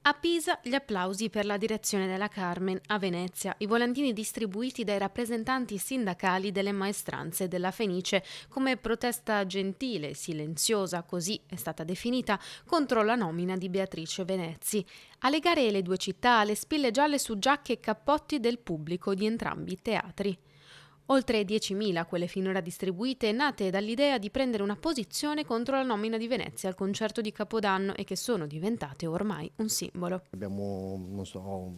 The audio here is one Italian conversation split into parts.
A Pisa gli applausi per la direzione della Carmen, a Venezia i volantini distribuiti dai rappresentanti sindacali delle maestranze della Fenice come protesta gentile, silenziosa, così è stata definita, contro la nomina di Beatrice Venezzi. A legare le due città le spille gialle su giacche e cappotti del pubblico di entrambi i teatri. Oltre 10.000 quelle finora distribuite, nate dall'idea di prendere una posizione contro la nomina di Venezia al concerto di Capodanno e che sono diventate ormai un simbolo. Abbiamo, non so,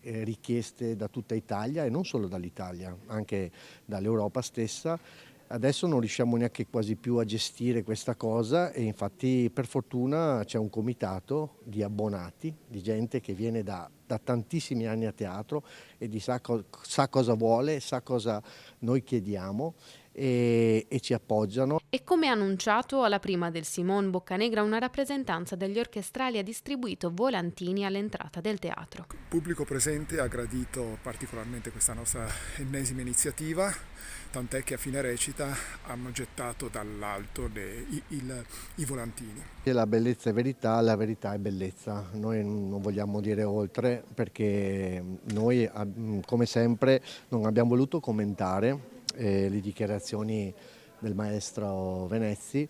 richieste da tutta Italia e non solo dall'Italia, anche dall'Europa stessa. Adesso non riusciamo neanche quasi più a gestire questa cosa e infatti per fortuna c'è un comitato di abbonati, di gente che viene da tantissimi anni a teatro e sa cosa vuole, sa cosa noi chiediamo e ci appoggiano. E come annunciato alla prima del Simon Boccanegra, una rappresentanza degli orchestrali ha distribuito volantini all'entrata del teatro. Il pubblico presente ha gradito particolarmente questa nostra ennesima iniziativa, tant'è che a fine recita hanno gettato dall'alto i volantini. La bellezza è verità, la verità è bellezza. Noi non vogliamo dire oltre perché noi, come sempre, non abbiamo voluto commentare le dichiarazioni del maestro Venezzi,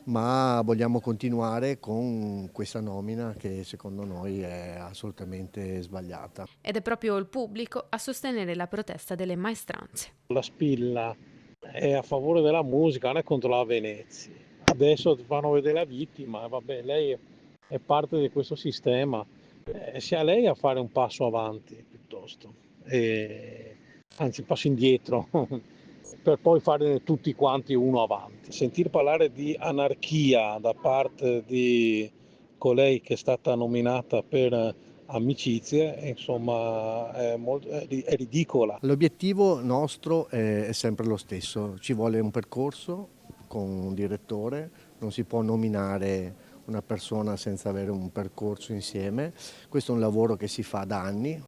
ma vogliamo continuare con questa nomina che secondo noi è assolutamente sbagliata. Ed è proprio il pubblico a sostenere la protesta delle maestranze. La spilla è a favore della musica, non è contro la Venezia. Adesso fanno vedere la vittima, vabbè, lei è parte di questo sistema, sia lei a fare un passo avanti piuttosto, anzi un passo indietro, per poi fare tutti quanti uno avanti. Sentir parlare di anarchia da parte di colei che è stata nominata per amicizie, insomma, è ridicola. L'obiettivo nostro è sempre lo stesso, ci vuole un percorso con un direttore, non si può nominare una persona senza avere un percorso insieme, questo è un lavoro che si fa da anni.